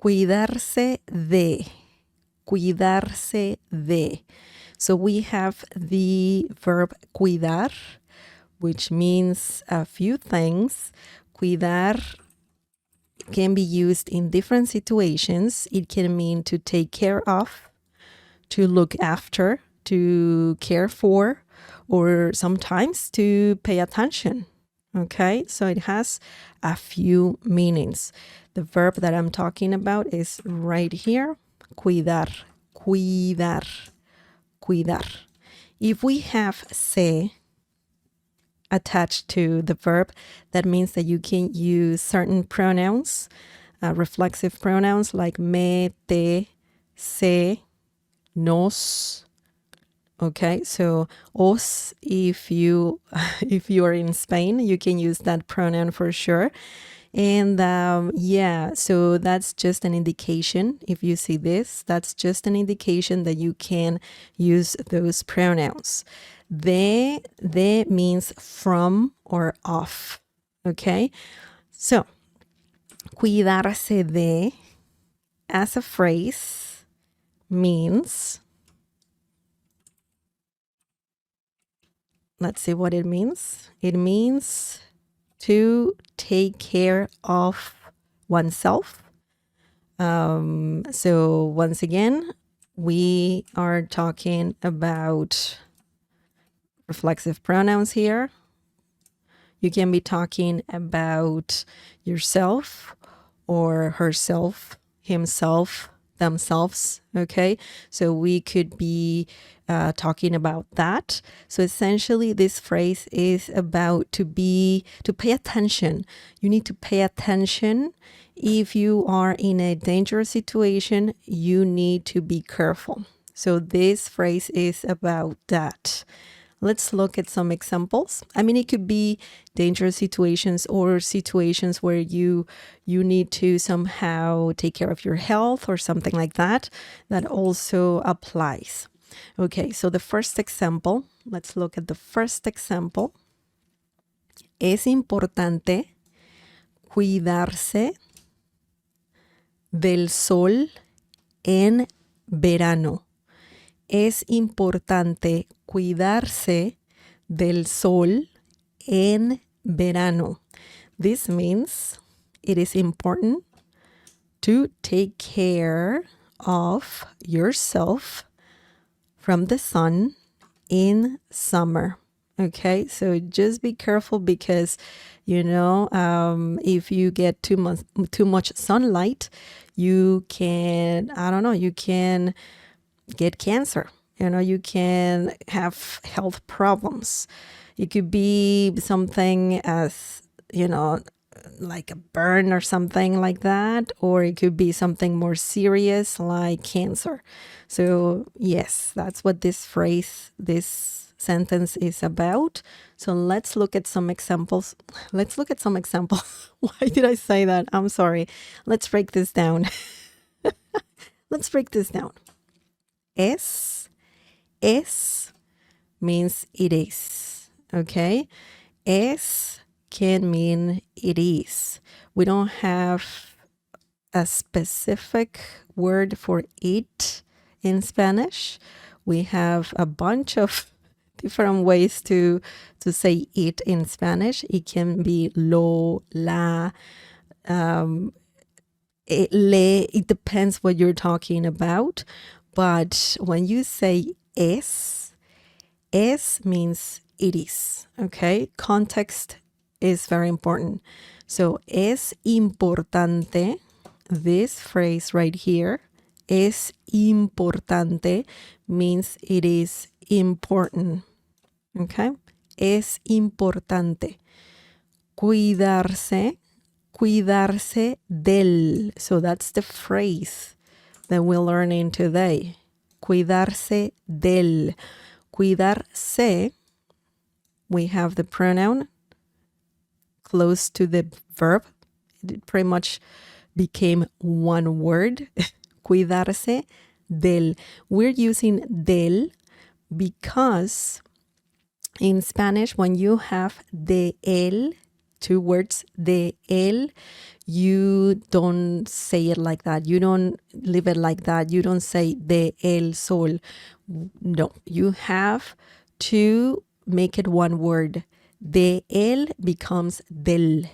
cuidarse de, cuidarse de. So we have the verb cuidar, which means a few things. Cuidar can be used in different situations. It can mean to take care of, to look after, to care for, or sometimes to pay attention. Okay, so it has a few meanings. The verb that I'm talking about is right here, cuidar, cuidar, cuidar. If we have se attached to the verb, that means that you can use certain pronouns, reflexive pronouns like me, te, se, nos. Okay, so os, if you are in Spain, you can use that pronoun for sure. And yeah, so that's just an indication. If you see this, that's just an indication that you can use those pronouns. De means from or of. Okay, so cuidarse de as a phrase means, let's see what it means. It means to take care of oneself. So once again, we are talking about reflexive pronouns here. You can be talking about yourself or herself, himself, themselves. Okay, so we could be talking about that. So essentially, this phrase is about to pay attention. You need to pay attention. If you are in a dangerous situation, you need to be careful. So this phrase is about that. Let's look at some examples. I mean, it could be dangerous situations or situations where you need to somehow take care of your health or something like that. That also applies. Okay, so the first example, let's look at the first example. Es importante cuidarse del sol en verano. Es importante cuidarse del sol en verano. This means it is important to take care of yourself from the sun in summer. Okay, so just be careful because, if you get too much sunlight, you can, you can get cancer. You can have health problems. It could be something as, like a burn or something like that, or it could be something more serious like cancer. So yes, that's what this sentence is about. So let's look at some examples. Why did I say that? I'm sorry. Let's break this down. Es means it is. Okay, es can mean it is. We don't have a specific word for it in Spanish. We have a bunch of different ways to say it in Spanish. It can be lo, la, le. It depends what you're talking about. But when you say es means it is. Okay, context is very important. So es importante, this phrase right here, es importante, means it is important. Okay, es importante. Cuidarse del. So that's the phrase that we're learning today. Cuidarse del. Cuidarse, we have the pronoun close to the verb. It pretty much became one word. Cuidarse del. We're using del because in Spanish, when you have de él two words, de él. You don't say it like that. You don't leave it like that. You don't say de el sol. No, you have to make it one word. De él becomes del,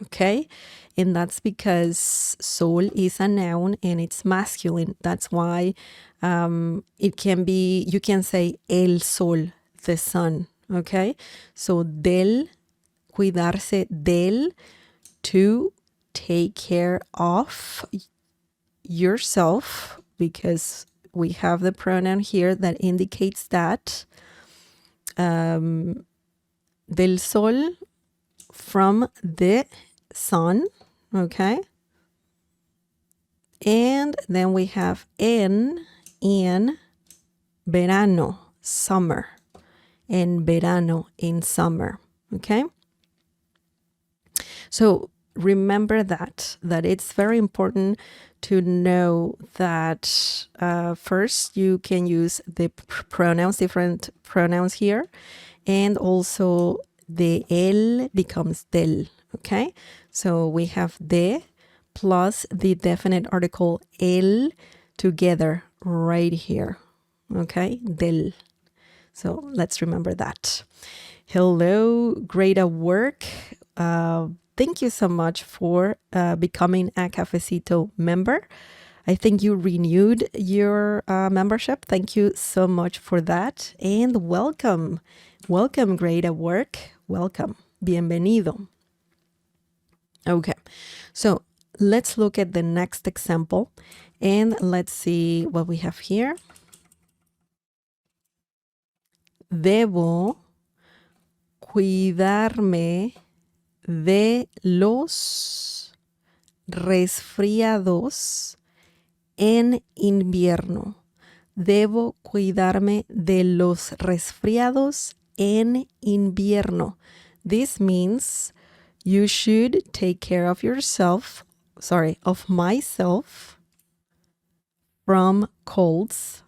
okay? And that's because sol is a noun and it's masculine. That's why it can be, you can say el sol, the sun, okay? So del, cuidarse del, to take care of yourself, because we have the pronoun here that indicates that. Del sol, from the sun, okay? And then we have in verano, summer. En verano, in summer, okay? So remember that it's very important to know that first you can use the pronouns, different pronouns here, and also de él becomes del, okay? So we have de plus the definite article el together right here, okay? Del. So let's remember that. Hello, great at work. Thank you so much for becoming a Cafecito member. I think you renewed your membership. Thank you so much for that. And welcome. Welcome, great at work. Welcome. Bienvenido. Okay, so let's look at the next example and let's see what we have here. Debo cuidarme de los resfriados en invierno. Debo cuidarme de los resfriados en invierno. This means you should take care of yourself, of myself from colds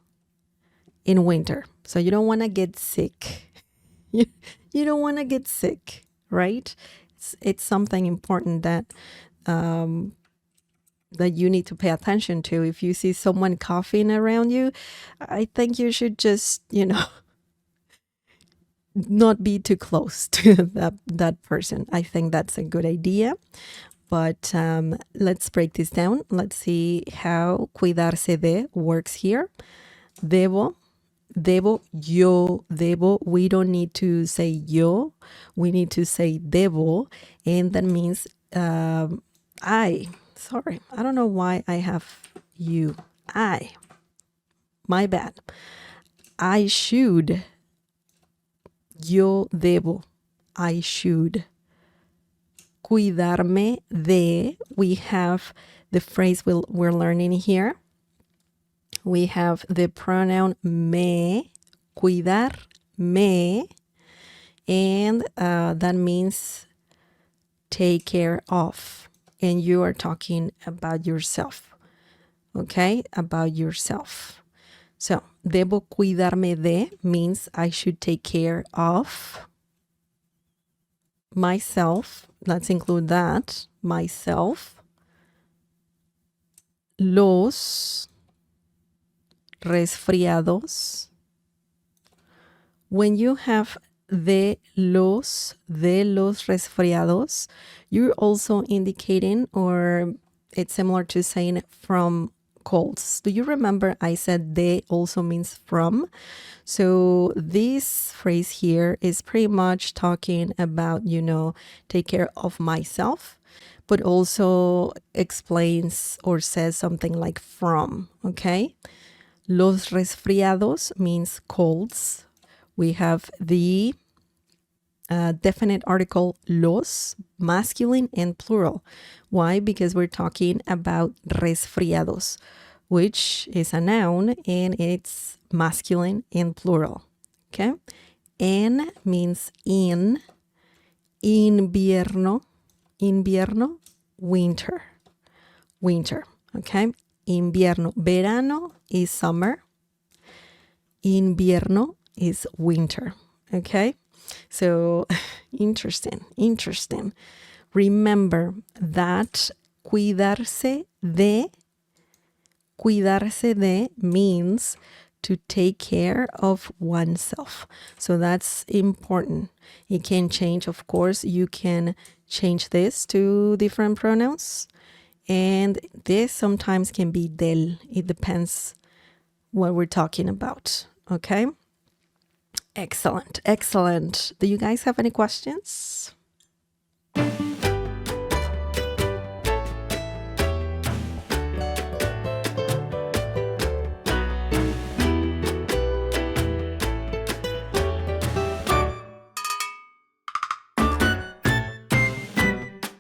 in winter. So you don't want to get sick. You don't want to get sick, right? It's something important that that you need to pay attention to. If you see someone coughing around you, I think you should just, not be too close to that person. I think that's a good idea. But let's break this down. Let's see how cuidarse de works here. Debo, yo, debo. We don't need to say yo. We need to say debo. And that means I. Sorry, I don't know why I have you. My bad. I should. Yo debo. I should. Cuidarme de. We have the phrase we're learning here. We have the pronoun me, cuidar, me, and that means take care of. And you are talking about yourself, okay? About yourself. So, debo cuidarme de means I should take care of myself. Let's include that, myself. Los resfriados. When you have de los resfriados, you're also indicating, or it's similar to saying from colds. Do you remember I said de also means from? So this phrase here is pretty much talking about, take care of myself, but also explains or says something like from, okay? Los resfriados means colds. We have the definite article los, masculine and plural. Why? Because we're talking about resfriados, which is a noun and it's masculine and plural. Okay? En means in. Invierno, winter. Okay? Invierno. Verano is summer. Invierno is winter. Okay? So interesting. Remember that cuidarse de means to take care of oneself. So that's important. It can change, of course. You can change this to different pronouns. And this sometimes can be del. It depends what we're talking about. Okay? Excellent. Do you guys have any questions?